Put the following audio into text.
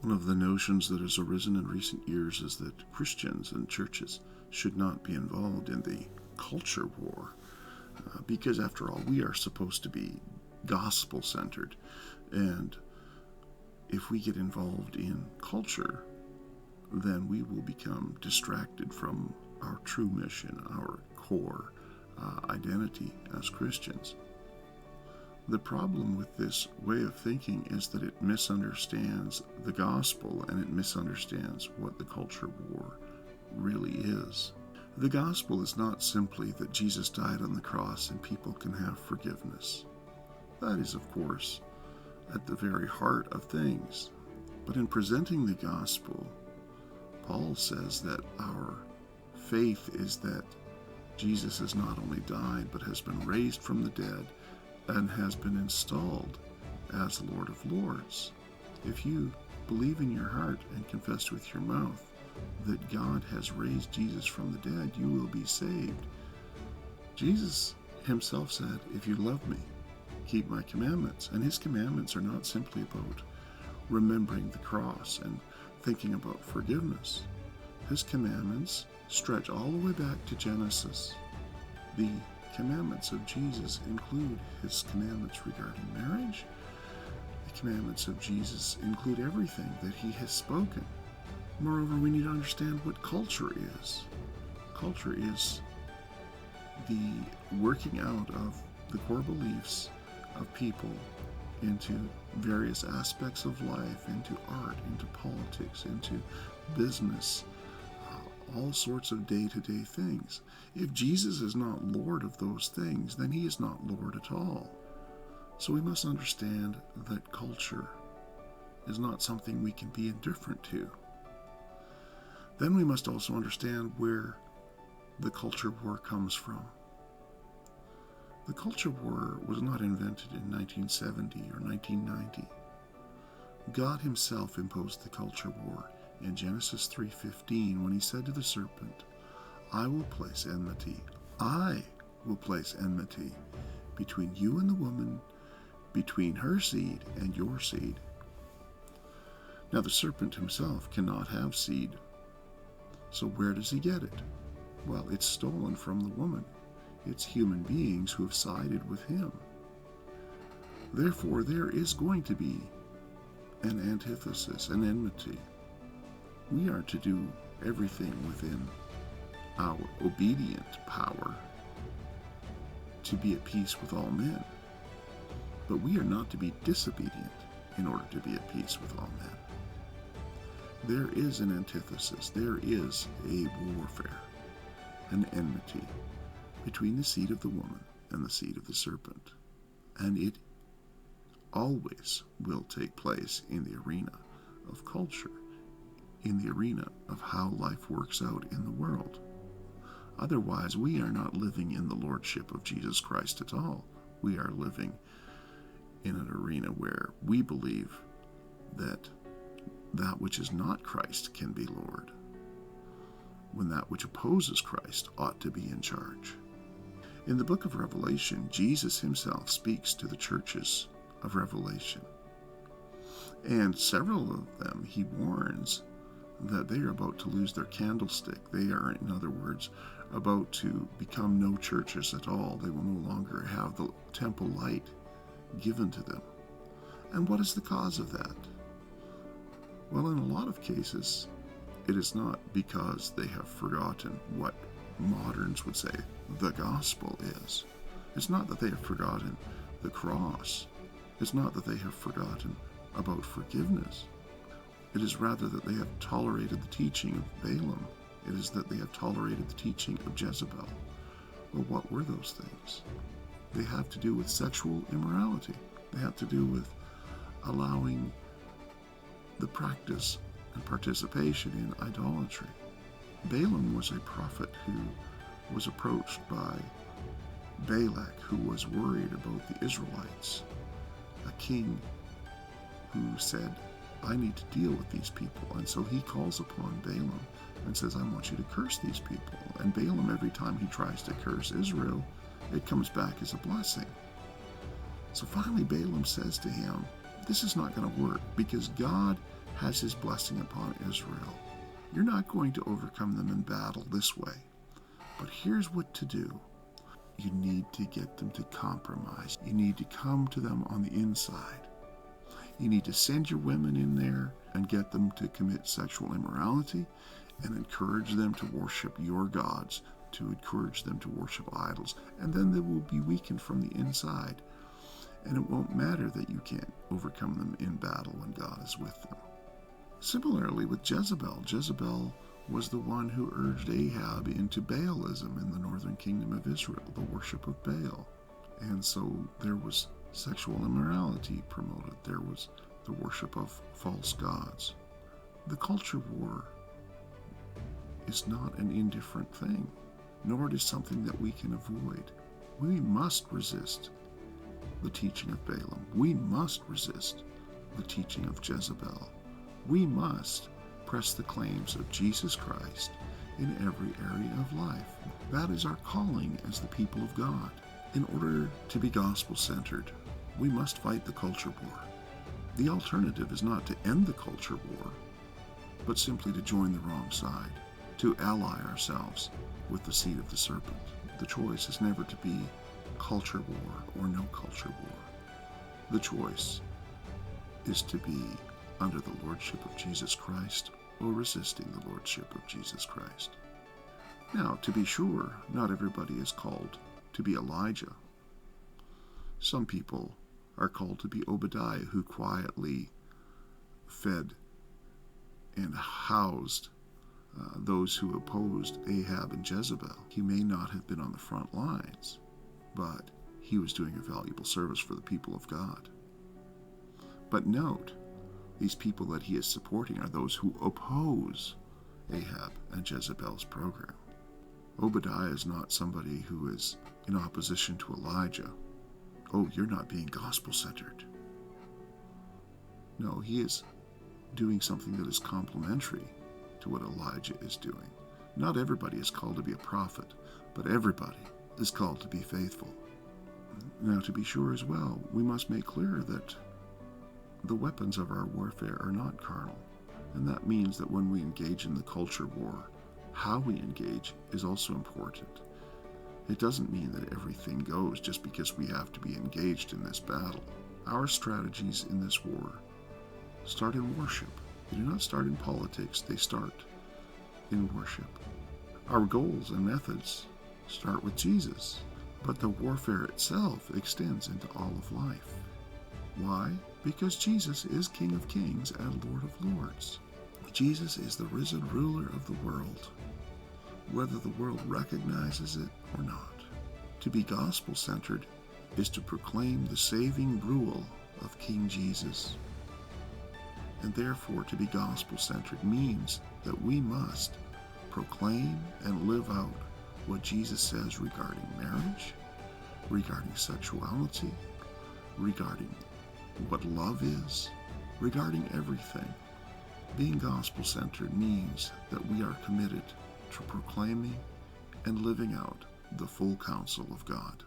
One of the notions that has arisen in recent years is that Christians and churches should not be involved in the culture war, because after all, we are supposed to be gospel-centered, and if we get involved in culture, then we will become distracted from our true mission, our core identity as Christians. The problem with this way of thinking is that it misunderstands the gospel, and it misunderstands what the culture war really is. The gospel is not simply that Jesus died on the cross and people can have forgiveness. That is, of course, at the very heart of things. But in presenting the gospel, Paul says that our faith is that Jesus has not only died, but has been raised from the dead and has been installed as Lord of Lords. If you believe in your heart and confess with your mouth that God has raised Jesus from the dead, you will be saved. Jesus himself said, "If you love me, keep my commandments." And his commandments are not simply about remembering the cross and thinking about forgiveness. His commandments stretch all the way back to Genesis. The commandments of Jesus include his commandments regarding marriage. The commandments of Jesus include everything that he has spoken. Moreover, we need to understand what culture is. Culture is the working out of the core beliefs of people into various aspects of life, into art, into politics, into business, all sorts of day-to-day things. If Jesus is not Lord of those things, then he is not Lord at all. So we must understand that culture is not something we can be indifferent to. Then we must also understand where the culture war comes from. The culture war was not invented in 1970 or 1990. God himself imposed the culture war in Genesis 3:15 when he said to the serpent, I will place enmity between you and the woman, between her seed and your seed. Now the serpent himself cannot have seed. So where does he get it? Well, it's stolen from the woman. It's human beings who have sided with him. Therefore, there is going to be an antithesis, an enmity. We are to do everything within our obedient power to be at peace with all men. But we are not to be disobedient in order to be at peace with all men. There is an antithesis. There is a warfare, an enmity between the seed of the woman and the seed of the serpent. And it always will take place in the arena of culture, in the arena of how life works out in the world. Otherwise, we are not living in the Lordship of Jesus Christ at all. We are living in an arena where we believe that that which is not Christ can be Lord, when that which opposes Christ ought to be in charge. In the book of Revelation, Jesus himself speaks to the churches of Revelation, and several of them he warns that they are about to lose their candlestick. They are, in other words, about to become no churches at all. They will no longer have the temple light given to them. And what is the cause of that? Well, in a lot of cases, it is not because they have forgotten what moderns would say the gospel is. It's not that they have forgotten the cross. It's not that they have forgotten about forgiveness. It is rather that they have tolerated the teaching of Balaam. It is that they have tolerated the teaching of Jezebel. Well, what were those things? They have to do with sexual immorality. They have to do with allowing the practice and participation in idolatry. Balaam was a prophet who was approached by Balak, who was worried about the Israelites, a king who said, I need to deal with these people. And so he calls upon Balaam and says, I want you to curse these people. And Balaam, every time he tries to curse Israel, it comes back as a blessing. So finally Balaam says to him, this is not going to work, because God has his blessing upon Israel. You're not going to overcome them in battle this way. But here's what to do. You need to get them to compromise. You need to come to them on the inside. You need to send your women in there and get them to commit sexual immorality and encourage them to worship your gods, to encourage them to worship idols. And then they will be weakened from the inside. And it won't matter that you can't overcome them in battle when God is with them. Similarly with Jezebel. Jezebel was the one who urged Ahab into Baalism in the northern kingdom of Israel, the worship of Baal. And so there was sexual immorality promoted. There was the worship of false gods. The culture war is not an indifferent thing, nor it is something that we can avoid. We must resist the teaching of Balaam. We must resist the teaching of Jezebel. We must press the claims of Jesus Christ in every area of life. That is our calling as the people of God. In order to be gospel-centered, we must fight the culture war. The alternative is not to end the culture war, but simply to join the wrong side, to ally ourselves with the seed of the serpent. The choice is never to be culture war or no culture war. The choice is to be under the Lordship of Jesus Christ or resisting the Lordship of Jesus Christ. Now, to be sure, not everybody is called to be Elijah. Some people are called to be Obadiah, who quietly fed and housed those who opposed Ahab and Jezebel. He may not have been on the front lines, but he was doing a valuable service for the people of God. But note, these people that he is supporting are those who oppose Ahab and Jezebel's program. Obadiah is not somebody who is in opposition to Elijah. Oh, you're not being gospel-centered. No, he is doing something that is complementary to what Elijah is doing. Not everybody is called to be a prophet, but everybody is called to be faithful. Now, to be sure as well, we must make clear that the weapons of our warfare are not carnal, and that means that when we engage in the culture war, how we engage is also important. It doesn't mean that everything goes just because we have to be engaged in this battle. Our strategies in this war start in worship. They do not start in politics, they start in worship. Our goals and methods start with Jesus, but the warfare itself extends into all of life. Why? Because Jesus is King of Kings and Lord of Lords. Jesus is the risen ruler of the world, whether the world recognizes it or not. To be gospel-centered is to proclaim the saving rule of King Jesus. And therefore, to be gospel-centered means that we must proclaim and live out what Jesus says regarding marriage, regarding sexuality, regarding what love is, regarding everything. Being gospel-centered means that we are committed to proclaiming and living out the full counsel of God.